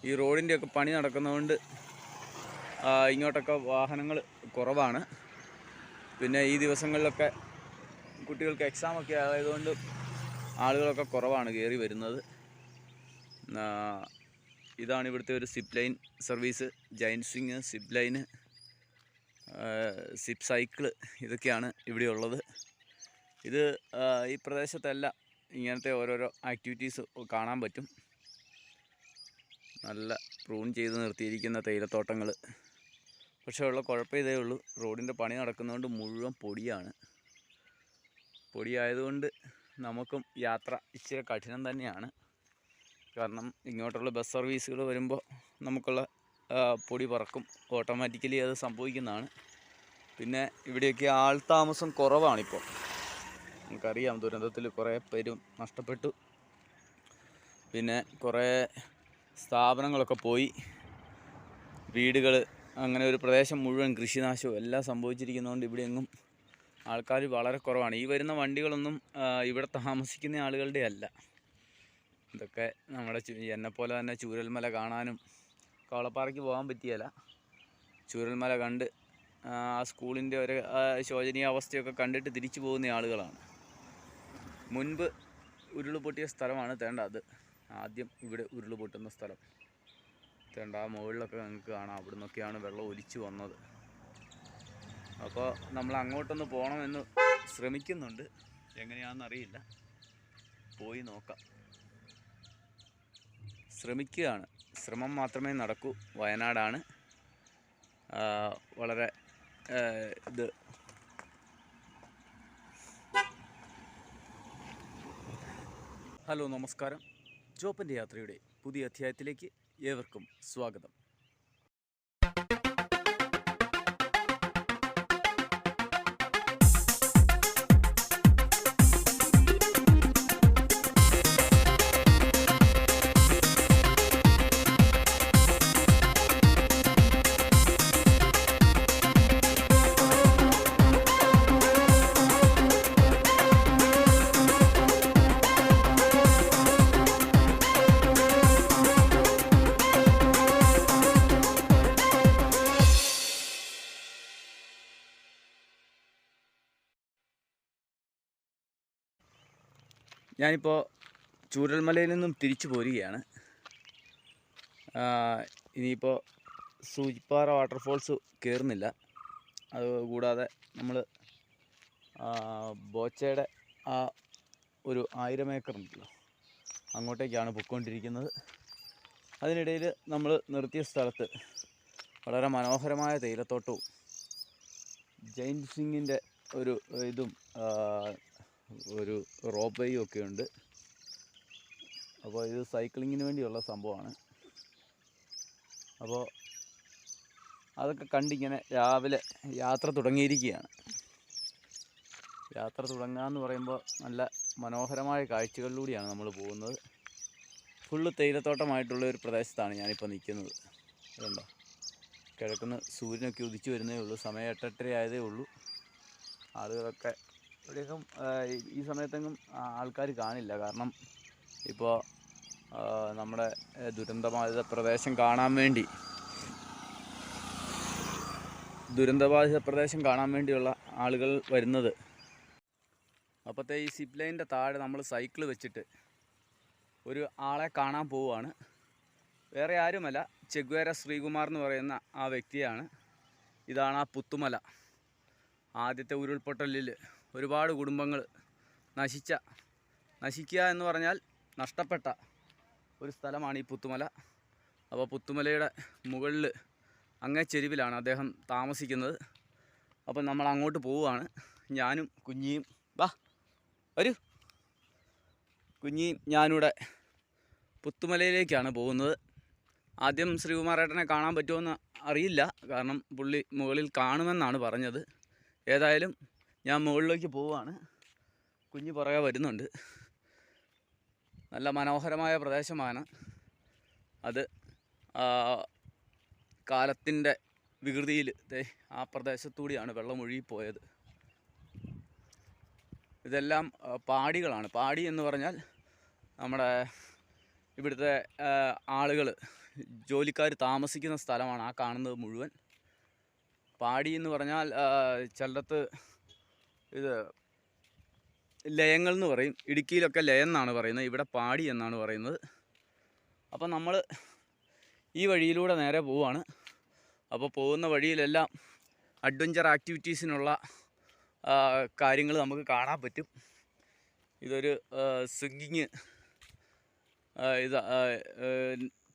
ഈ റോഡിൻ്റെയൊക്കെ പണി നടക്കുന്നതുകൊണ്ട് ഇങ്ങോട്ടൊക്കെ വാഹനങ്ങൾ കുറവാണ്. പിന്നെ ഈ ദിവസങ്ങളിലൊക്കെ കുട്ടികൾക്ക് എക്സാമൊക്കെ ആയതുകൊണ്ട് ആളുകളൊക്കെ കുറവാണ് കയറി വരുന്നത്. ഇതാണ് ഇവിടുത്തെ ഒരു zip line service. Giant swing, zip line, zip cycle, ഇതൊക്കെയാണ് ഇവിടെ ഉള്ളത്. ഇത് ഈ പ്രദേശത്തെല്ലാം ഇങ്ങനത്തെ ഓരോരോ ആക്ടിവിറ്റീസ് കാണാൻ പറ്റും. നല്ല പ്രൂൺ ചെയ്ത് നിർത്തിയിരിക്കുന്ന തേയിലത്തോട്ടങ്ങൾ. പക്ഷേ ഉള്ള കുഴപ്പം ഇതേ ഉള്ളൂ, റോഡിൻ്റെ പണി നടക്കുന്നതുകൊണ്ട് മുഴുവൻ പൊടിയാണ്. പൊടിയായതുകൊണ്ട് നമുക്കും യാത്ര ഇച്ചിരി കഠിനം തന്നെയാണ്. കാരണം ഇങ്ങോട്ടുള്ള ബസ് സർവീസുകൾ വരുമ്പോൾ നമുക്കുള്ള പൊടി പറക്കും, ഓട്ടോമാറ്റിക്കലി അത് സംഭവിക്കുന്നതാണ്. പിന്നെ ഇവിടെയൊക്കെ ആൾതാമസം കുറവാണിപ്പോൾ. നമുക്കറിയാം, ദുരന്തത്തിൽ കുറേ പേരും നഷ്ടപ്പെട്ടു. പിന്നെ കുറേ സ്ഥാപനങ്ങളൊക്കെ പോയി, വീടുകൾ, അങ്ങനെ ഒരു പ്രദേശം മുഴുവൻ കൃഷിനാശവും എല്ലാം സംഭവിച്ചിരിക്കുന്നതുകൊണ്ട് ഇവിടെയെങ്ങും ആൾക്കാർ വളരെ കുറവാണ്. ഈ വരുന്ന വണ്ടികളൊന്നും ഇവിടെ താമസിക്കുന്ന ആളുകളുടെ അല്ല. ഇതൊക്കെ നമ്മുടെ എന്നെപ്പോലെ തന്നെ ചൂരൽമല കാണാനും കവളപ്പാറയ്ക്ക് പോകാൻ പറ്റിയല്ല, ചൂരൽമല കണ്ട് ആ സ്കൂളിൻ്റെ ഒരു ശോചനീയാവസ്ഥയൊക്കെ കണ്ടിട്ട് തിരിച്ചു പോകുന്ന ആളുകളാണ്. മുൻപ് ഉരുൾ പൊട്ടിയ സ്ഥലമാണ് അത്. ആദ്യം ഇവിടെ ഉരുൾ പൊട്ടുന്ന സ്ഥലം ആ മുകളിലൊക്കെ നിങ്ങൾക്ക് കാണാം. അവിടെ നിന്നൊക്കെയാണ് വെള്ളം ഒലിച്ചു വന്നത്. അപ്പോൾ നമ്മൾ അങ്ങോട്ടൊന്ന് പോകണമെന്ന് ശ്രമിക്കുന്നുണ്ട്, എങ്ങനെയാണെന്നറിയില്ല. പോയി നോക്കാം. ശ്രമിക്കുകയാണ്, ശ്രമം മാത്രമേ നടക്കൂ. വയനാടാണ്. വളരെ ഇത് ഹലോ, നമസ്കാരം. ജോപ്പൻ്റെ യാത്രയുടെ പുതിയ അധ്യായത്തിലേക്ക് ഏവർക്കും സ്വാഗതം. ഞാനിപ്പോൾ ചൂരൽമലയിൽ നിന്നും തിരിച്ചു പോരുകയാണ്. ഇനിയിപ്പോൾ സൂചിപ്പാറ വാട്ടർഫോൾസ് കയറുന്നില്ല. അതുകൂടാതെ നമ്മൾ ബോച്ചയുടെ ആ ഒരു 1000 ഏക്കർ ഉണ്ടല്ലോ, അങ്ങോട്ടേക്കാണ് പൊയ്ക്കൊണ്ടിരിക്കുന്നത്. അതിനിടയിൽ നമ്മൾ നിർത്തിയ സ്ഥലത്ത് വളരെ മനോഹരമായ തേയിലത്തോട്ടവും ജയൻറ്റ് സ്വിങ്ങിൻ്റെ ഒരു ഇതും ഒരു റോപ്പ് വേയും ഒക്കെ ഉണ്ട്. അപ്പോൾ ഇത് സൈക്ലിങ്ങിന് വേണ്ടിയുള്ള സംഭവമാണ്. അപ്പോൾ അതൊക്കെ കണ്ടിങ്ങനെ രാവിലെ യാത്ര തുടങ്ങിയിരിക്കുകയാണ്. യാത്ര തുടങ്ങാമെന്ന് പറയുമ്പോൾ നല്ല മനോഹരമായ കാഴ്ചകളിലൂടെയാണ് നമ്മൾ പോകുന്നത്. ഫുള്ള് തേയിലത്തോട്ടമായിട്ടുള്ള ഒരു പ്രദേശത്താണ് ഞാനിപ്പോൾ നിൽക്കുന്നത്. അതുകൊണ്ടോ, കിഴക്കുന്ന് സൂര്യനൊക്കെ ഉദിച്ചു വരുന്നേ ഉള്ളൂ. സമയം 8:30 ആയതേ ഉള്ളൂ. ആളുകളൊക്കെ ഇവിടെയൊക്കെ ഈ സമയത്തെങ്ങും ആൾക്കാർ കാണില്ല. കാരണം ഇപ്പോൾ നമ്മുടെ ദുരന്തബാധിത പ്രദേശം കാണാൻ വേണ്ടിയുള്ള ആളുകൾ വരുന്നത്. അപ്പോഴത്തെ ഈ സിപ്പ് ലൈനിൻ്റെ താഴെ നമ്മൾ സൈക്കിൾ വെച്ചിട്ട് ഒരു ആളെ കാണാൻ പോവുകയാണ്. വേറെ ആരുമല്ല, ചെഗ്വേര ശ്രീകുമാർ എന്ന് പറയുന്ന ആ വ്യക്തിയാണ്. ഇതാണ് ആ പുത്തുമല. ആദ്യത്തെ ഉരുൾപൊട്ടലിൽ ഒരുപാട് കുടുംബങ്ങൾ നശിക്കുക എന്ന് പറഞ്ഞാൽ നഷ്ടപ്പെട്ട ഒരു സ്ഥലമാണ് ഈ പുത്തുമല. അപ്പോൾ പുത്തുമലയുടെ മുകളിൽ അങ്ങേ ചെരുവിലാണ് അദ്ദേഹം താമസിക്കുന്നത്. അപ്പം നമ്മൾ അങ്ങോട്ട് പോവുകയാണ്. ഞാനും കുഞ്ഞിയും വരൂ, കുഞ്ഞിയും ഞാനിവിടെ പുത്തുമലയിലേക്കാണ് പോകുന്നത്. ആദ്യം ശ്രീകുമാരേട്ടനെ കാണാൻ പറ്റുമോയെന്ന് അറിയില്ല, കാരണം പുള്ളി മുകളിൽ കാണുമെന്നാണ് പറഞ്ഞത്. ഏതായാലും ഞാൻ മുകളിലേക്ക് പോവുകയാണ്. കുഞ്ഞ് പുറകെ വരുന്നുണ്ട്. നല്ല മനോഹരമായ പ്രദേശമാണ് അത്. കാലത്തിൻ്റെ വികൃതിയിൽ ആ പ്രദേശത്തൂടെയാണ് വെള്ളം ഒഴുകിപ്പോയത്. ഇതെല്ലാം പാടികളാണ്. പാടി എന്ന് പറഞ്ഞാൽ നമ്മുടെ ഇവിടുത്തെ ആളുകൾ ജോലിക്കാർ താമസിക്കുന്ന സ്ഥലമാണ് ആ കാണുന്നത് മുഴുവൻ. പാടി എന്ന് പറഞ്ഞാൽ ചിലടത്ത് ഇത് ലയങ്ങൾ എന്ന് പറയും. ഇടുക്കിയിലൊക്കെ ലയം എന്നാണ് പറയുന്നത്, ഇവിടെ പാടി എന്നാണ് പറയുന്നത്. അപ്പം നമ്മൾ ഈ വഴിയിലൂടെ നേരെ പോവുകയാണ്. അപ്പോൾ പോകുന്ന വഴിയിലെല്ലാം അഡ്വഞ്ചർ ആക്ടിവിറ്റീസിനുള്ള കാര്യങ്ങൾ നമുക്ക് കാണാൻ പറ്റും. ഇതൊരു സ്വിങ്ങിങ്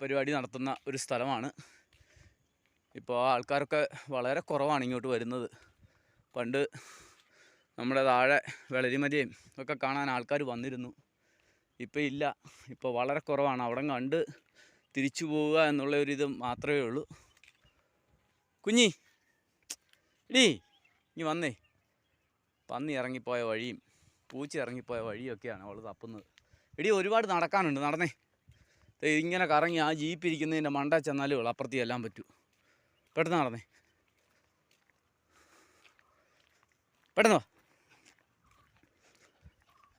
പരിപാടി നടത്തുന്ന ഒരു സ്ഥലമാണ്. ഇപ്പോൾ ആൾക്കാരൊക്കെ വളരെ കുറവാണ് ഇങ്ങോട്ട് വരുന്നത്. പണ്ട് നമ്മുടെ താഴെ വെളരിമലയും ഒക്കെ കാണാൻ ആൾക്കാർ വന്നിരുന്നു. ഇപ്പോൾ ഇല്ല, ഇപ്പോൾ വളരെ കുറവാണ്. അവിടെ കണ്ട് തിരിച്ചു പോവുക എന്നുള്ള ഒരു ഇത് മാത്രമേ ഉള്ളൂ. കുഞ്ഞി ഇടീ ഇനി വന്നേ. പന്നി ഇറങ്ങിപ്പോയ വഴിയും പൂച്ച ഇറങ്ങിപ്പോയ വഴിയൊക്കെയാണ് അവൾ തപ്പുന്നത്. ഇടി ഒരുപാട് നടക്കാനുണ്ട്, നടന്നേ. ഇങ്ങനെ കറങ്ങി ആ ജീപ്പ് ഇരിക്കുന്നതിൻ്റെ മണ്ട ചെന്നാലേ ഉള്ളൂ അപ്പുറത്ത് ചെല്ലാൻ പറ്റൂ. പെട്ടെന്ന് നടന്നേ, പെട്ടെന്ന് വാ.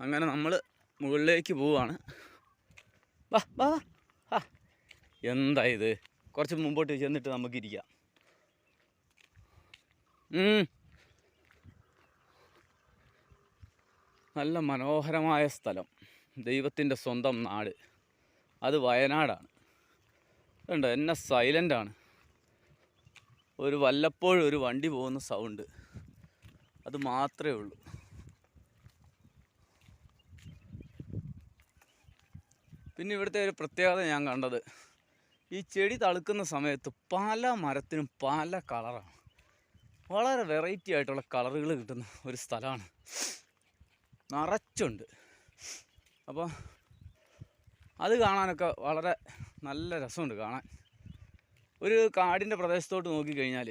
അങ്ങനെ നമ്മൾ മുകളിലേക്ക് പോവുകയാണ്. വാ വാ വാ. ആ എന്താ ഇത്, കുറച്ച് മുമ്പോട്ട് ചെന്നിട്ട് നമുക്കിരിക്കാം. നല്ല മനോഹരമായ സ്ഥലം, ദൈവത്തിൻ്റെ സ്വന്തം നാട്. അത് വയനാടാണ്. കണ്ടോ എന്നെ സൈലൻ്റാണ്. വല്ലപ്പോഴും ഒരു വണ്ടി പോകുന്ന സൗണ്ട്, അത് മാത്രമേ ഉള്ളൂ. പിന്നെ ഇവിടുത്തെ ഒരു പ്രത്യേകത ഞാൻ കണ്ടത്, ഈ ചെടി തളുക്കുന്ന സമയത്ത് പല മരത്തിനും പല കളറാണ്. വളരെ വെറൈറ്റി ആയിട്ടുള്ള കളറുകൾ കിട്ടുന്ന ഒരു സ്ഥലമാണ്, നിറച്ചുണ്ട്. അപ്പോൾ അത് കാണാനൊക്കെ വളരെ നല്ല രസമുണ്ട് കാണാൻ. ഒരു കാടിൻ്റെ പ്രദേശത്തോട്ട് നോക്കിക്കഴിഞ്ഞാൽ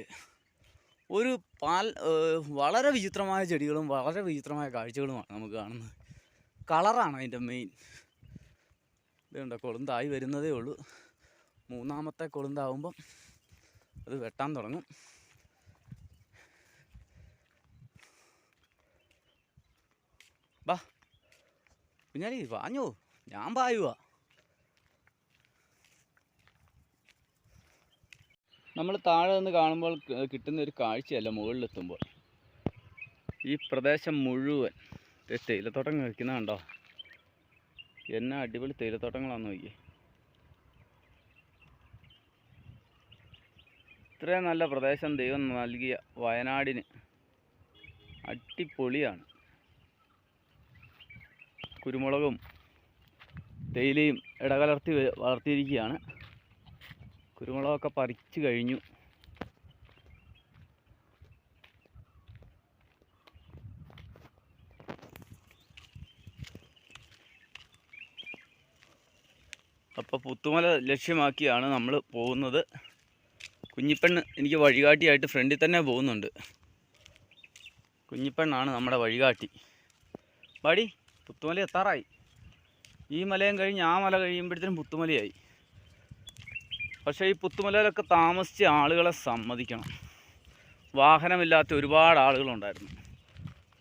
വളരെ വിചിത്രമായ ചെടികളും വളരെ വിചിത്രമായ കാഴ്ചകളുമാണ് നമുക്ക് കാണുന്നത്. കളറാണ് അതിൻ്റെ മെയിൻ. ഇതുണ്ട്, കൊളുന്തായി വരുന്നതേ ഉള്ളൂ. മൂന്നാമത്തെ കൊളുന്താവുമ്പം അത് വെട്ടാൻ തുടങ്ങും. ബാ കുഞ്ഞാലി പാഞ്ഞോ, ഞാൻ പായുക. നമ്മൾ താഴെ നിന്ന് കാണുമ്പോൾ കിട്ടുന്ന ഒരു കാഴ്ചയല്ല മുകളിലെത്തുമ്പോൾ. ഈ പ്രദേശം മുഴുവൻ തേയിലത്തോട്ടങ്ങൾ വയ്ക്കുന്ന കണ്ടോ, എന്നാ അടിപൊളി തേയിലത്തോട്ടങ്ങളാണെന്ന് നോക്കി. ഇത്രയും നല്ല പ്രദേശം ദൈവം നൽകിയ വയനാടിന് അടിപൊളിയാണ്. കുരുമുളകും തേയിലയും ഇടകലർത്തി വളർത്തിയിരിക്കുകയാണ്. കുരുമുളകൊക്കെ പറിച്ചു കഴിഞ്ഞു. അപ്പോൾ പുത്തുമല ലക്ഷ്യമാക്കിയാണ് നമ്മൾ പോകുന്നത്. കുഞ്ഞിപ്പെണ്ണ് എനിക്ക് വഴികാട്ടിയായിട്ട് ഫ്രണ്ടിൽ തന്നെ പോകുന്നുണ്ട്. കുഞ്ഞിപ്പെണ്ണാണ് നമ്മുടെ വഴികാട്ടി. പാടി പുത്തുമല എത്താറായി. ഈ മലയും കഴിഞ്ഞ് ആ മല കഴിയുമ്പോഴത്തേനും പുത്തുമലയായി. പക്ഷേ ഈ പുത്തുമലയിലൊക്കെ താമസിച്ച ആളുകളെ സമ്മതിക്കണം. വാഹനമില്ലാത്ത ഒരുപാട് ആളുകളുണ്ടായിരുന്നു.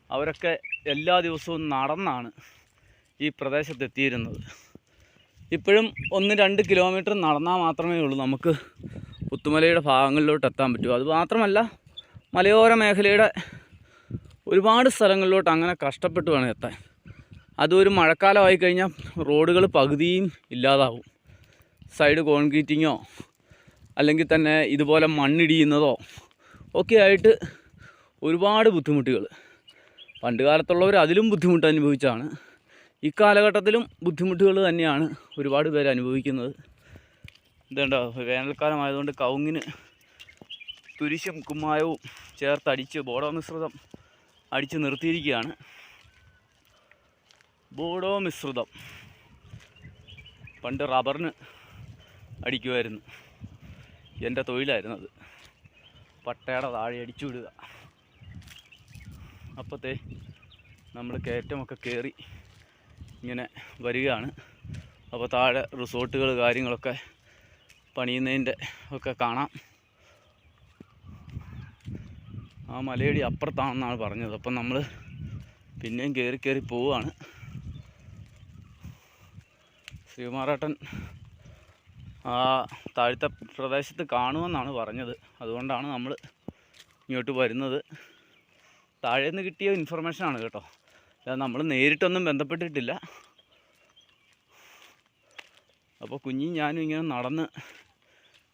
അവരൊക്കെ എല്ലാ ദിവസവും നടന്നാണ് ഈ പ്രദേശത്തെത്തിയിരുന്നത്. ഇപ്പോഴും 1-2 കിലോമീറ്റർ നടന്നാൽ മാത്രമേ ഉള്ളൂ നമുക്ക് പുത്തുമലയുടെ ഭാഗങ്ങളിലോട്ട് എത്താൻ പറ്റൂ. അതുമാത്രമല്ല, മലയോര മേഖലയുടെ ഒരുപാട് സ്ഥലങ്ങളിലോട്ട് അങ്ങനെ കഷ്ടപ്പെട്ട് വേണം എത്താൻ. അതൊരു മഴക്കാലമായി കഴിഞ്ഞാൽ റോഡുകൾ പകുതിയും ഇല്ലാതാവും. സൈഡ് കോൺക്രീറ്റിങ്ങോ അല്ലെങ്കിൽ തന്നെ ഇതുപോലെ മണ്ണിടിയുന്നതോ ഒക്കെ ആയിട്ട് ഒരുപാട് ബുദ്ധിമുട്ടുകൾ. പണ്ട് കാലത്തുള്ളവർ അതിലും ബുദ്ധിമുട്ട് അനുഭവിച്ചാണ്. ഈ കാലഘട്ടത്തിലും ബുദ്ധിമുട്ടുകൾ തന്നെയാണ് ഒരുപാട് പേര് അനുഭവിക്കുന്നത്. ഇതുണ്ടോ, വേനൽക്കാലമായതുകൊണ്ട് കവുങ്ങിന് തുരിശും കുമ്മായവും ചേർത്തടിച്ച് ബോഡോ മിശ്രിതം അടിച്ച് നിർത്തിയിരിക്കുകയാണ്. ബോഡോ മിശ്രിതം പണ്ട് റബ്ബറിന് അടിക്കുമായിരുന്നു. എൻ്റെ തൊഴിലായിരുന്നത്. പട്ടയുടെ താഴെ അടിച്ചു വിടുക. അപ്പോഴത്തെ നമ്മൾ കയറ്റമൊക്കെ കയറി ഇങ്ങനെ വരികയാണ്. അപ്പോൾ താഴെ റിസോർട്ടുകൾ കാര്യങ്ങളൊക്കെ പണിയുന്നതിൻ്റെ ഒക്കെ കാണാം. ആ മലയടി അപ്പുറത്താണെന്നാണ് പറഞ്ഞത്. അപ്പം നമ്മൾ പിന്നെയും കയറി പോവുകയാണ്. ശ്രീകുമാറേട്ടൻ ആ താഴത്തെ പ്രദേശത്ത് കാണുമെന്നാണ് പറഞ്ഞത്. അതുകൊണ്ടാണ് നമ്മൾ ഇങ്ങോട്ട് വരുന്നത്. താഴെ നിന്ന് കിട്ടിയ ഇൻഫർമേഷനാണ് കേട്ടോ, അല്ലാതെ നമ്മൾ നേരിട്ടൊന്നും ബന്ധപ്പെട്ടിട്ടില്ല. അപ്പോൾ കുഞ്ഞും ഞാനും ഇങ്ങനെ നടന്ന്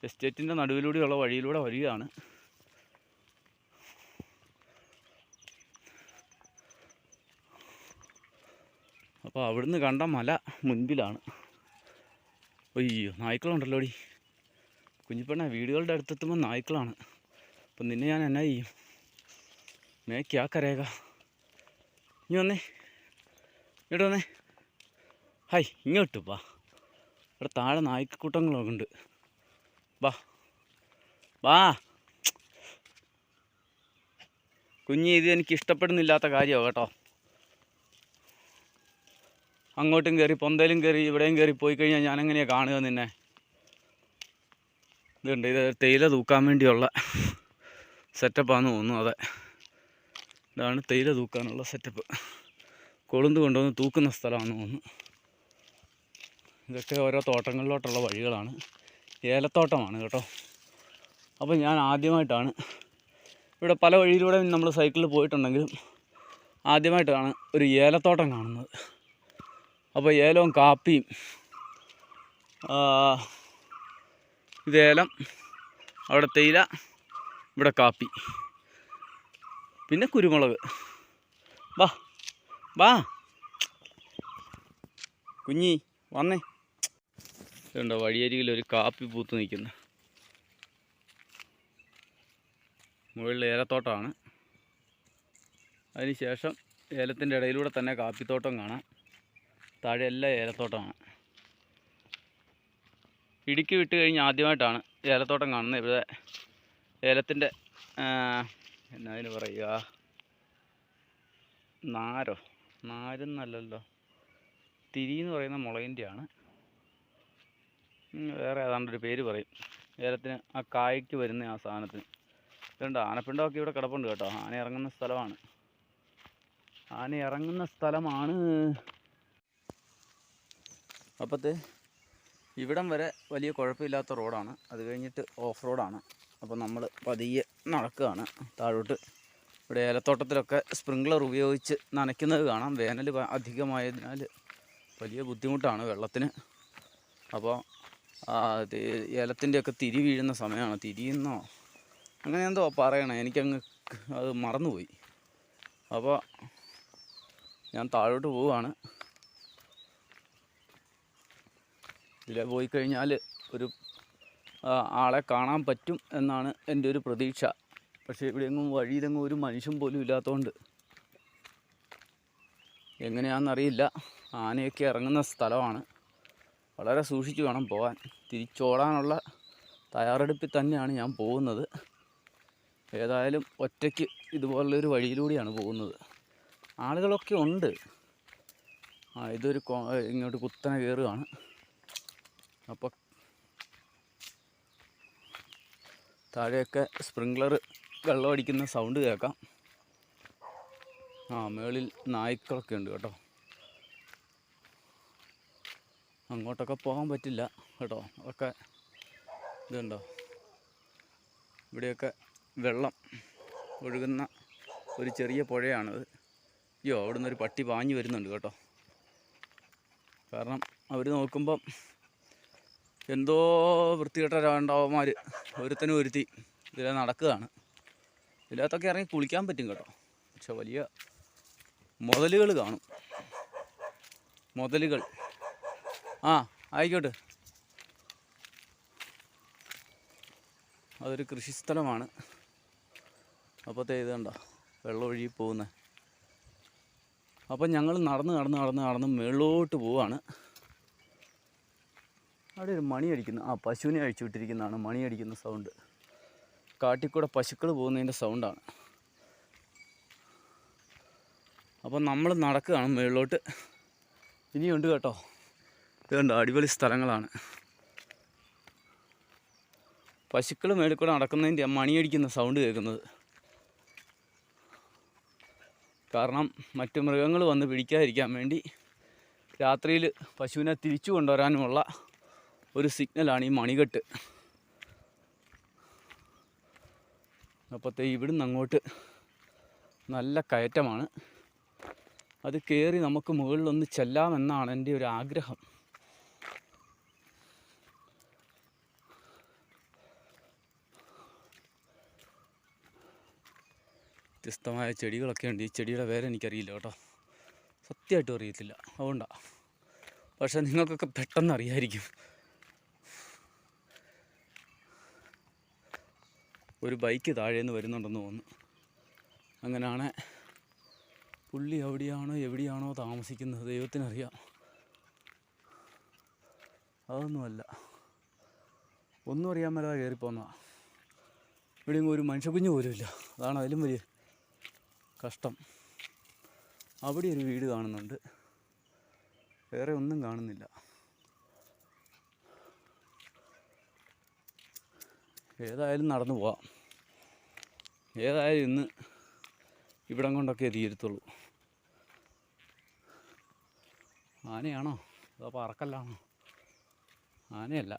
എസ്റ്റേറ്റിൻ്റെ നടുവിലൂടെയുള്ള വഴിയിലൂടെ വരികയാണ്. അപ്പോൾ അവിടുന്ന് കണ്ട മല മുൻപിലാണ്. അയ്യോ, നായ്ക്കളുണ്ടല്ലോടി കുഞ്ഞിപ്പെണ്ണ. വീടുകളുടെ അടുത്തെത്തുമ്പോൾ നായ്ക്കളാണ്. അപ്പം നിന്നെ ഞാൻ എന്നാ ചെയ്യും? മേ ക്യാ കരേഗാ. ഇനി വന്നേ, ഇങ്ങോട്ട് വന്നേ. ഹായ്, ഇങ്ങോട്ട് വാ. ഇവിടെ താഴെ നായ്ക്കൂട്ടങ്ങളൊക്കെ ഉണ്ട്. വാ വാ കുഞ്ഞി. ഇത് എനിക്ക് ഇഷ്ടപ്പെടുന്നില്ലാത്ത കാര്യമാണ് കേട്ടോ. അങ്ങോട്ടും കയറി പൊന്തയിലും കയറി ഇവിടെയും കയറി പോയി കഴിഞ്ഞാൽ ഞാൻ എങ്ങനെയാണ് കാണുക നിന്നെ? ഇതുണ്ട്, ഇത് തേയില തൂക്കാൻ വേണ്ടിയുള്ള സെറ്റപ്പാണെന്ന് തോന്നുന്നു. അതെ, ഇതാണ് തേയില തൂക്കാനുള്ള സെറ്റപ്പ്. കൊളുന്ത് കൊണ്ടുവന്ന് തൂക്കുന്ന സ്ഥലമാണെന്ന് തോന്നുന്നു. ഇതൊക്കെ ഓരോ തോട്ടങ്ങളിലോട്ടുള്ള വഴികളാണ്. ഏലത്തോട്ടമാണ് കേട്ടോ. അപ്പോൾ ഞാൻ ആദ്യമായിട്ടാണ് ഇവിടെ, പല വഴിയിലൂടെ നമ്മൾ സൈക്കിളിൽ പോയിട്ടുണ്ടെങ്കിലും ആദ്യമായിട്ടാണ് ഒരു ഏലത്തോട്ടം കാണുന്നത്. അപ്പോൾ ഏലവും കാപ്പിയും, ഇത് ഏലം, അവിടെ തേയില, ഇവിടെ കാപ്പി, പിന്നെ കുരുമുളക്. വാ വാ കുഞ്ഞി വന്നേ. ഇതുണ്ടോ വഴിയരികിൽ ഒരു കാപ്പി പൂത്ത് നിൽക്കുന്നു. മുകളിൽ ഏലത്തോട്ടമാണ്. അതിനുശേഷം ഏലത്തിൻ്റെ ഇടയിലൂടെ തന്നെ കാപ്പിത്തോട്ടം കാണാം. താഴെ എല്ലാം ഏലത്തോട്ടമാണ്. ഇടുക്കി വിട്ട് കഴിഞ്ഞ് ആദ്യമായിട്ടാണ് ഏലത്തോട്ടം കാണുന്നത്. ഇവിടെ ഏലത്തിൻ്റെ എന്നതിന് പറയുക, നാരെന്നല്ലല്ലോ, തിരി എന്ന് പറയുന്ന മുളകിൻ്റെയാണ്. വേറെ ഏതാണ്ടൊരു പേര് പറയും ഏലത്തിന്, ആ കായ്ക്ക് വരുന്ന ആ സാധനത്തിന്. ഇതുണ്ട്, ആനപ്പിണ്ടമൊക്കെ ഇവിടെ കിടപ്പുണ്ട് കേട്ടോ. ആന ഇറങ്ങുന്ന സ്ഥലമാണ്. അപ്പോഴത്തെ ഇവിടം വരെ വലിയ കുഴപ്പമില്ലാത്ത റോഡാണ്. അത് കഴിഞ്ഞിട്ട് ഓഫ് റോഡാണ്. അപ്പോൾ നമ്മൾ പതിയെ നടക്കുകയാണ് താഴോട്ട്. ഇവിടെ ഏലത്തോട്ടത്തിലൊക്കെ സ്പ്രിംഗ്ലർ ഉപയോഗിച്ച് നനയ്ക്കുന്നത് കാണാം. വേനൽ അധികമായതിനാൽ വലിയ ബുദ്ധിമുട്ടാണ് വെള്ളത്തിന്. അപ്പോൾ ഏലത്തിൻ്റെയൊക്കെ തിരി വീഴുന്ന സമയമാണ്. തിരിയെന്നോ അങ്ങനെ എന്തോ പറയണേ, എനിക്കങ്ങ് അത് മറന്നുപോയി. അപ്പോൾ ഞാൻ താഴോട്ട് പോവുകയാണ്. ഇതിലെ പോയി കഴിഞ്ഞാൽ ഒരു ആളെ കാണാൻ പറ്റും എന്നാണ് എൻ്റെ ഒരു പ്രതീക്ഷ. പക്ഷേ ഇവിടെയെങ്ങും വഴിയിലെങ്ങും ഒരു മനുഷ്യൻ പോലും ഇല്ലാത്തതുകൊണ്ട് എങ്ങനെയാണെന്നറിയില്ല. ആനയൊക്കെ ഇറങ്ങുന്ന സ്ഥലമാണ്. വളരെ സൂക്ഷിച്ച് വേണം പോകാൻ. തിരിച്ചോടാനുള്ള തയ്യാറെടുപ്പിൽ തന്നെയാണ് ഞാൻ പോകുന്നത്. ഏതായാലും ഒറ്റയ്ക്ക് ഇതുപോലുള്ളൊരു വഴിയിലൂടെയാണ് പോകുന്നത്. ആളുകളൊക്കെ ഉണ്ട്. ഇതൊരു ഇങ്ങോട്ട് കുത്തനെ കയറുകയാണ്. അപ്പോൾ താഴെയൊക്കെ സ്പ്രിംഗ്ലർ വെള്ളമടിക്കുന്ന സൗണ്ട് കേൾക്കാം. മേളിൽ നായ്ക്കളൊക്കെ ഉണ്ട് കേട്ടോ. അങ്ങോട്ടൊക്കെ പോകാൻ പറ്റില്ല കേട്ടോ. അതൊക്കെ ഇതുണ്ടോ, ഇവിടെയൊക്കെ വെള്ളം ഒഴുകുന്ന ഒരു ചെറിയ പുഴയാണത്. അയ്യോ, അവിടെ നിന്നൊരു പട്ടി പാഞ്ഞു വരുന്നുണ്ട് കേട്ടോ. കാരണം അവർ നോക്കുമ്പം എന്തോ വൃത്തികെട്ട രണ്ടാവന്മാർ ഒരുത്തനും ഒരുത്തി ഇതിലെ നടക്കുകയാണ്. ഇതിനകത്തൊക്കെ ഇറങ്ങി കുളിക്കാൻ പറ്റും കേട്ടോ. പക്ഷെ വലിയ മുതലുകൾ കാണും. മുതലുകൾ ആയിക്കോട്ടെ. അതൊരു കൃഷിസ്ഥലമാണ്. അപ്പോഴത്തെ ഇത് കണ്ടോ വെള്ളം ഒഴുകി പോകുന്നത്. അപ്പം ഞങ്ങൾ നടന്ന് മുകളിലോട്ട് പോവാണ്. അവിടെ ഒരു മണി അടിക്കുന്നു. പശുവിനെ അഴിച്ചു വിട്ടിരിക്കുന്നതാണ് മണി അടിക്കുന്ന സൗണ്ട്. കാട്ടിക്കൂടെ പശുക്കൾ പോകുന്നതിൻ്റെ സൗണ്ടാണ്. അപ്പം നമ്മൾ നടക്കുകയാണ് മുകളിലോട്ട്. ഇനിയുണ്ട് കേട്ടോ. ഇത് കണ്ടോ, അടിപൊളി സ്ഥലങ്ങളാണ്. പശുക്കൾ മേളിൽ കൂടെ നടക്കുന്നതിൻ്റെ മണിയടിക്കുന്ന സൗണ്ട് കേൾക്കുന്നത്. കാരണം മറ്റു മൃഗങ്ങൾ വന്ന് പിടിക്കാതിരിക്കാൻ വേണ്ടി രാത്രിയിൽ പശുവിനെ തിരിച്ചു കൊണ്ടുവരാനുമുള്ള ഒരു സിഗ്നലാണ് ഈ മണികെട്ട്. അപ്പോഴത്തെ ഇവിടുന്ന് അങ്ങോട്ട് നല്ല കയറ്റമാണ്. അത് കയറി നമുക്ക് മുകളിലൊന്ന് ചെല്ലാമെന്നാണ് എൻ്റെ ഒരു ആഗ്രഹം. വ്യത്യസ്തമായ ചെടികളൊക്കെ ഉണ്ട്. ഈ ചെടിയുടെ പേര് എനിക്കറിയില്ല കേട്ടോ, സത്യമായിട്ടും അറിയത്തില്ല, അതുകൊണ്ടാണ്. പക്ഷെ നിങ്ങൾക്കൊക്കെ പെട്ടെന്ന് അറിയായിരിക്കും. ഒരു ബൈക്ക് താഴേന്ന് വരുന്നുണ്ടെന്ന് തോന്നുന്നു. അങ്ങനെയാണ് പുള്ളി എവിടെയാണോ താമസിക്കുന്നത് ദൈവത്തിനറിയാം. അതൊന്നുമല്ല, ഒന്നും അറിയാൻ മേലാതെ കയറിപ്പോന്നതാണ്. ഇവിടെയും ഒരു മനുഷ്യക്കുഞ്ഞ് പോലും ഇല്ല. അതാണ് അതിലും വലിയ കഷ്ടം. അവിടെ ഒരു വീട് കാണുന്നുണ്ട്, വേറെ ഒന്നും കാണുന്നില്ല. ഏതായാലും നടന്നു പോവാം. ഏതായാലും ഇന്ന് ഇവിടം കൊണ്ടൊക്കെ തീരത്തുള്ളൂ. ആനയാണോ അതോ പറക്കല്ലാണോ? ആനയല്ല,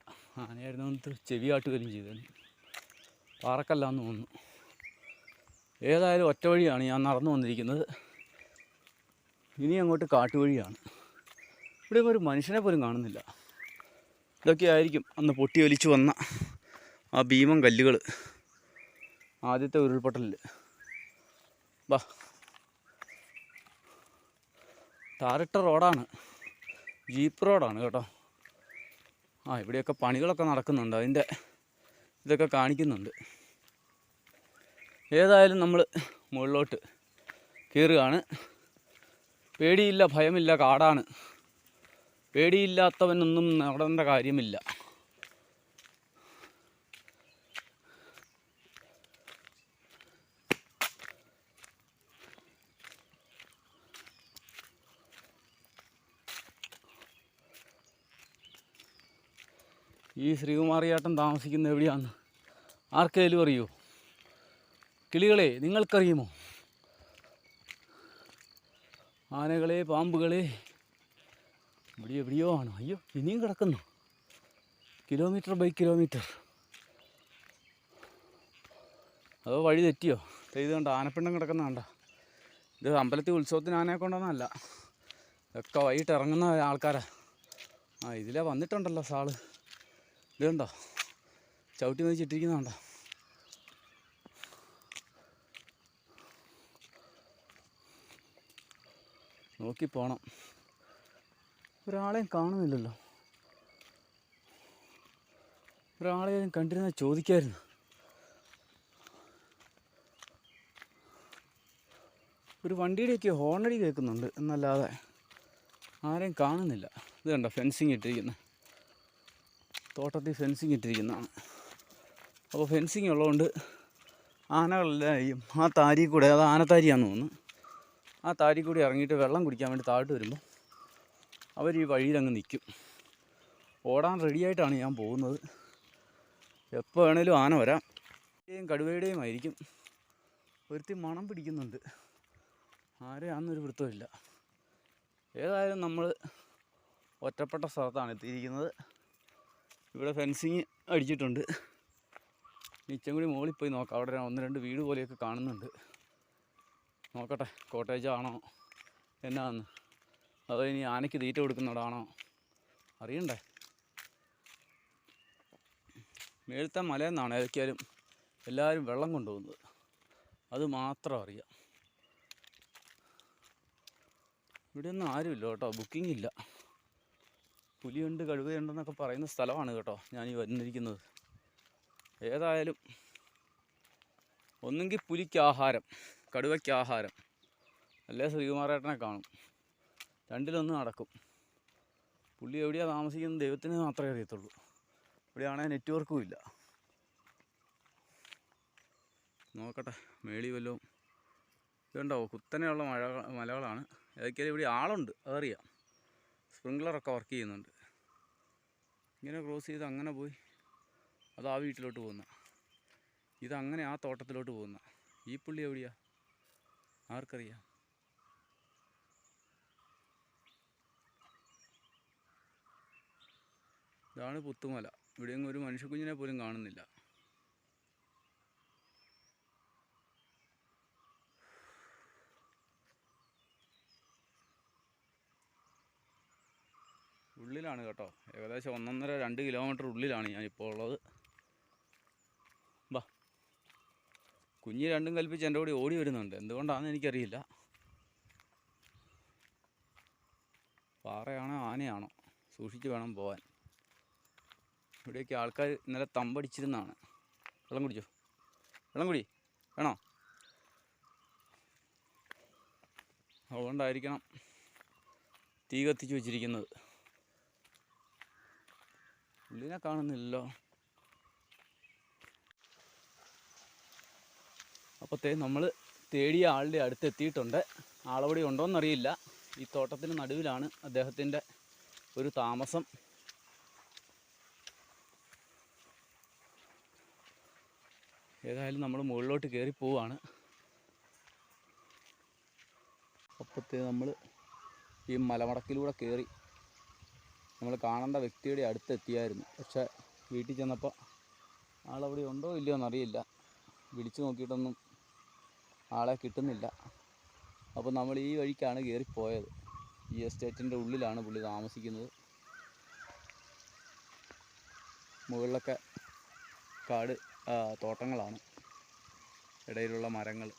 ആനയായിരുന്നു ചെവി കാട്ടുകയും ചെയ്തത്. പാറക്കല്ലാന്ന് തോന്നുന്നു. ഏതായാലും ഒറ്റ വഴിയാണ് ഞാൻ നടന്നു വന്നിരിക്കുന്നത്. ഇനി അങ്ങോട്ട് കാട്ടുവഴിയാണ്. ഇവിടെ ഒരു മനുഷ്യനെ പോലും കാണുന്നില്ല. ഇതൊക്കെ ആയിരിക്കും അന്ന് പൊട്ടി ഒലിച്ചു വന്ന ആ ഭീമൻ കല്ലുകൾ, ആദ്യത്തെ ഉരുൾപൊട്ടലിൽ. ബാ, ടാറിട്ട റോഡാണ്, ജീപ്പ് റോഡാണ് കേട്ടോ. ഇവിടെയൊക്കെ പണികളൊക്കെ നടക്കുന്നുണ്ട്, അതിൻ്റെ ഇതൊക്കെ കാണിക്കുന്നുണ്ട്. ഏതായാലും നമ്മൾ മുകളിലോട്ട് കയറുകയാണ്. പേടിയില്ല, ഭയമില്ല, കാടാണ്. പേടിയില്ലാത്തവനൊന്നും നടേണ്ട കാര്യമില്ല. ഈ ശ്രീകുമാറിയേട്ടൻ താമസിക്കുന്ന എവിടെയാണ് ആർക്കേലും അറിയോ? കിളികളെ, നിങ്ങൾക്കറിയുമോ? ആനകളെ, പാമ്പുകളെ, ഇവിടെ എവിടെയോ ആണ്. അയ്യോ, ഇനിയും കിടക്കുന്നു. Kilometre by kilometre. അതോ വഴി തെറ്റിയോ? ഇത് കണ്ടോ, ആനപ്പിണ്ടം കിടക്കുന്ന കണ്ടോ? ഇത് അമ്പലത്തിൽ ഉത്സവത്തിന് ആനയെ കൊണ്ടുവന്നതല്ല, ഇതൊക്കെ വൈകിട്ട് ഇറങ്ങുന്ന ആൾക്കാരാ. ഇതിലെ വന്നിട്ടുണ്ടല്ലോ സാള്. ഇത് കണ്ടോ, ചവിട്ടി മതിച്ചിട്ടിരിക്കുന്നതുണ്ടോ? നോക്കി പോണം. ഒരാളെയും കാണുന്നില്ലല്ലോ. ഒരാളെയും കണ്ടിരുന്ന ചോദിക്കായിരുന്നു. ഒരു വണ്ടിയുടെയൊക്കെ ഹോണടി കേൾക്കുന്നുണ്ട് എന്നല്ലാതെ ആരെയും കാണുന്നില്ല. ഇത് കണ്ടോ, ഫെൻസിങ് ഇട്ടിരിക്കുന്നത്, തോട്ടത്തിൽ ഫെൻസിങ് ഇട്ടിരിക്കുന്നതാണ്. അപ്പോൾ ഫെൻസിങ് ഉള്ളതുകൊണ്ട് ആനകളെല്ലാം ആ താരി കൂടെ, അത് ആനത്താരിയാണെന്ന് തോന്നുന്നു, ആ താരി കൂടി ഇറങ്ങിയിട്ട് വെള്ളം കുടിക്കാൻ വേണ്ടി താഴോട്ട് വരുമ്പോൾ അവർ ഈ വഴിയിലങ്ങ് നിൽക്കും. ഓടാൻ റെഡിയായിട്ടാണ് ഞാൻ പോകുന്നത്. എപ്പോൾ വേണേലും ആന വരാം. കടുവയുടെയും ആയിരിക്കും. ഒരുത്തി മണം പിടിക്കുന്നുണ്ട്. ആരെയാണെന്നൊരു വൃത്തമില്ല. ഏതായാലും നമ്മൾ ഒറ്റപ്പെട്ട സ്ഥലത്താണ് എത്തിയിരിക്കുന്നത്. ഇവിടെ ഫെൻസിങ് അടിച്ചിട്ടുണ്ട്. ഇച്ചം കൂടി മുകളിൽ പോയി നോക്കാം. അവിടെ 1-2 വീട് പോലെയൊക്കെ കാണുന്നുണ്ട്. നോക്കട്ടെ, കോട്ടേജാണോ എന്നാന്ന്, അതോ ഇനി ആനയ്ക്ക് തീറ്റ കൊടുക്കുന്നതാണോ അറിയണ്ടേ. മേളത്തെ മലയിൽ നിന്നാണ് ഏതൊക്കെയാലും എല്ലാവരും വെള്ളം കൊണ്ടുപോകുന്നത്, അത് മാത്രം അറിയാം. ഇവിടെയൊന്നും ആരുമില്ല കേട്ടോ, ബുക്കിംഗ് ഇല്ല. പുലിയുണ്ട്, കടുവയുണ്ടെന്നൊക്കെ പറയുന്ന സ്ഥലമാണ് കേട്ടോ ഞാൻ ഈ വന്നിരിക്കുന്നത്. ഏതായാലും ഒന്നെങ്കിൽ പുലിക്ക് ആഹാരം, കടുവയ്ക്ക് ആഹാരം, അല്ലേ ശ്രീകുമാരേട്ടനെ കാണും. രണ്ടിലൊന്നും നടക്കും. പുള്ളി എവിടെയാണ് താമസിക്കുന്നത് ദൈവത്തിന് മാത്രമേ അറിയത്തുള്ളൂ. ഇവിടെയാണെങ്കിൽ നെറ്റ്വർക്കും ഇല്ല. നോക്കട്ടെ, മേളി വല്ലതും ഇതുണ്ടാവും. കുത്തനെയുള്ള മലകളാണ്. ഏതൊക്കെയാലും ഇവിടെ ആളുണ്ട്, അതറിയാം. സ്പ്രിങ്ക്ലറൊക്കെ വർക്ക് ചെയ്യുന്നുണ്ട്. ഇങ്ങനെ ക്രോസ് ചെയ്ത് അങ്ങനെ പോയി അത് ആ വീട്ടിലോട്ട് പോകുന്ന, ഇതങ്ങനെ ആ തോട്ടത്തിലോട്ട് പോകുന്ന. ഈ പുള്ളി എവിടെയാ ആർക്കറിയാം. ഇതാണ് പുത്തുമല. ഇവിടെയെങ്കിലും ഒരു മനുഷ്യക്കുഞ്ഞിനെ പോലും കാണുന്നില്ല. ഉള്ളിലാണ് കേട്ടോ, ഏകദേശം 1.5-2 കിലോമീറ്റർ ഉള്ളിലാണ് ഞാനിപ്പോൾ ഉള്ളത്. ബാ, കുഞ്ഞ് രണ്ടും കൽപ്പിച്ച് എൻ്റെ കൂടെ ഓടി വരുന്നുണ്ട്, എന്തുകൊണ്ടാണെന്ന് എനിക്കറിയില്ല. പാറയാണോ ആനയാണോ, സൂക്ഷിച്ച് വേണം പോകാൻ. ഇവിടെയൊക്കെ ആൾക്കാർ ഇന്നലെ തമ്പടിച്ചിരുന്നാണ്. വെള്ളം കുടിച്ചോ, വെള്ളം കുടി, വേണോ? അതുകൊണ്ടായിരിക്കണം തീ കത്തിച്ച് വെച്ചിരിക്കുന്നത്. ഉള്ളിനെ കാണുന്നില്ലല്ലോ. അപ്പോഴത്തേ നമ്മൾ തേടിയ ആളുടെ അടുത്ത് എത്തിയിട്ടുണ്ട്. ആളവിടെ ഉണ്ടോയെന്നറിയില്ല. ഈ തോട്ടത്തിന് നടുവിലാണ് അദ്ദേഹത്തിൻ്റെ ഒരു താമസം. ഏതായാലും നമ്മൾ മുകളിലോട്ട് കയറി പോവാണ്. അപ്പോഴത്തേ നമ്മൾ ഈ മലമടക്കിലൂടെ കയറി നമ്മൾ കാണേണ്ട വ്യക്തിയുടെ അടുത്തെത്തിയായിരുന്നു. പക്ഷേ വീട്ടിൽ ചെന്നപ്പോൾ ആളവിടെ ഉണ്ടോ ഇല്ലയോ എന്നറിയില്ല. വിളിച്ചു നോക്കിയിട്ടൊന്നും ആളെ കിട്ടുന്നില്ല. അപ്പോൾ നമ്മൾ ഈ വഴിക്കാണ് കയറിപ്പോയത്. ഈ എസ്റ്റേറ്റിൻ്റെ ഉള്ളിലാണ് പുള്ളി താമസിക്കുന്നത്. മുകളിലൊക്കെ കാട് തോട്ടങ്ങളാണ്, ഇടയിലുള്ള മരങ്ങൾ,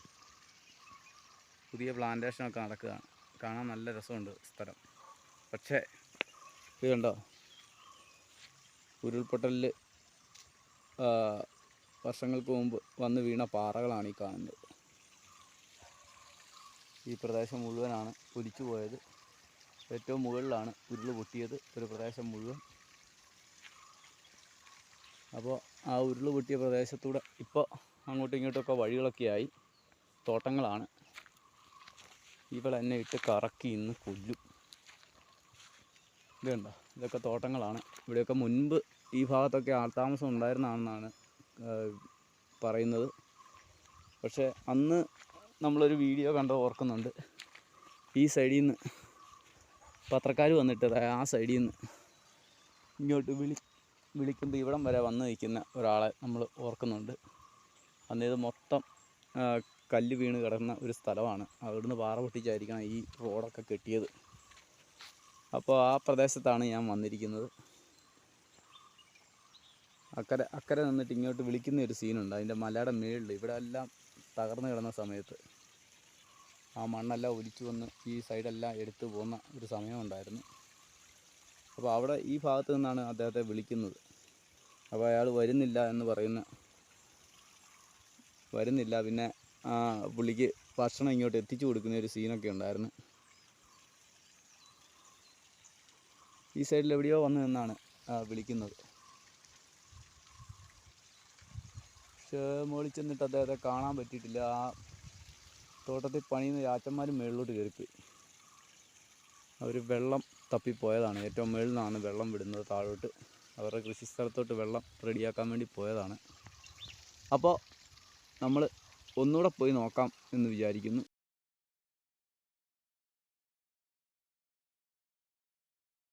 പുതിയ പ്ലാന്റേഷനൊക്കെ നടക്കുകയാണ്. കാണാൻ നല്ല രസമുണ്ട് സ്ഥലം. പക്ഷേ ഇത് കണ്ടോ, ഉരുൾപൊട്ടലിൽ വർഷങ്ങൾക്ക് മുമ്പ് വന്ന് വീണ പാറകളാണ് ഈ കാണുന്നത്. ഈ പ്രദേശം മുഴുവനാണ് ഒലിച്ചു പോയത്. ഏറ്റവും മുകളിലാണ് ഉരുൾ പൊട്ടിയത്, ഒരു പ്രദേശം മുഴുവൻ. അപ്പോൾ ആ ഉരുൾ പൊട്ടിയ പ്രദേശത്തൂടെ ഇപ്പോൾ അങ്ങോട്ടും ഇങ്ങോട്ടുമൊക്കെ വഴികളൊക്കെ ആയി, തോട്ടങ്ങളാണ്. ഇവിടെ എന്നെ ഇട്ട് കറക്കി ഇന്ന് കൊല്ലും. ഇതുണ്ടോ, ഇതൊക്കെ തോട്ടങ്ങളാണ്. ഇവിടെയൊക്കെ മുൻപ് ഈ ഭാഗത്തൊക്കെ ആൾത്താമസം ഉണ്ടായിരുന്നതാണെന്നാണ് പറയുന്നത്. പക്ഷേ അന്ന് നമ്മളൊരു വീഡിയോ കണ്ട് ഓർക്കുന്നുണ്ട്. ഈ സൈഡിൽ നിന്ന് പത്രക്കാർ വന്നിട്ട് ആ സൈഡിൽ നിന്ന് ഇങ്ങോട്ട് വിളിക്കുമ്പോൾ ഇവിടം വരെ വന്ന് നിൽക്കുന്ന ഒരാളെ നമ്മൾ ഓർക്കുന്നുണ്ട്. അന്ന് ഇത് മൊത്തം കല്ല് വീണ് കിടന്ന ഒരു സ്ഥലമാണ്. അവിടുന്ന് പാറ പൊട്ടിച്ചായിരിക്കണം ഈ റോഡൊക്കെ കെട്ടിയത്. അപ്പോൾ ആ പ്രദേശത്താണ് ഞാൻ വന്നിരിക്കുന്നത്. അക്കരെ നിന്നിട്ട് ഇങ്ങോട്ട് വിളിക്കുന്ന ഒരു സീനുണ്ട്. അതിൻ്റെ മലയുടെ മുകളിൽ ഇവിടെ എല്ലാം തകർന്നു കിടന്ന സമയത്ത് ആ മണ്ണെല്ലാം ഒലിച്ചു വന്ന് ഈ സൈഡെല്ലാം എടുത്തു പോകുന്ന ഒരു സമയമുണ്ടായിരുന്നു. അപ്പോൾ അവിടെ ഈ ഭാഗത്ത് നിന്നാണ് അദ്ദേഹത്തെ വിളിക്കുന്നത്. അപ്പോൾ അയാൾ വരുന്നില്ല എന്ന് വരുന്നില്ല. പിന്നെ പുള്ളിക്ക് ഭക്ഷണം ഇങ്ങോട്ട് എത്തിച്ചു കൊടുക്കുന്ന ഒരു സീനൊക്കെ ഉണ്ടായിരുന്നു. ഈ സൈഡിൽ എവിടെയോ വന്ന് നിന്നാണ് വിളിക്കുന്നത്. പക്ഷേ മുകളിൽ ചെന്നിട്ട് അദ്ദേഹത്തെ കാണാൻ പറ്റിയിട്ടില്ല. ആ തോട്ടത്തിൽ പണിയുന്ന രാജന്മാരും മുകളിലോട്ട് കയറിപ്പോയി. അവർ വെള്ളം തപ്പിപ്പോയതാണ്. ഏറ്റവും മുകളിൽ നിന്നാണ് വെള്ളം വിടുന്നത് താഴോട്ട്. അവരുടെ കൃഷിസ്ഥലത്തോട്ട് വെള്ളം റെഡിയാക്കാൻ വേണ്ടി പോയതാണ്. അപ്പോൾ നമ്മൾ ഒന്നുകൂടെ പോയി നോക്കാം എന്ന് വിചാരിക്കുന്നു.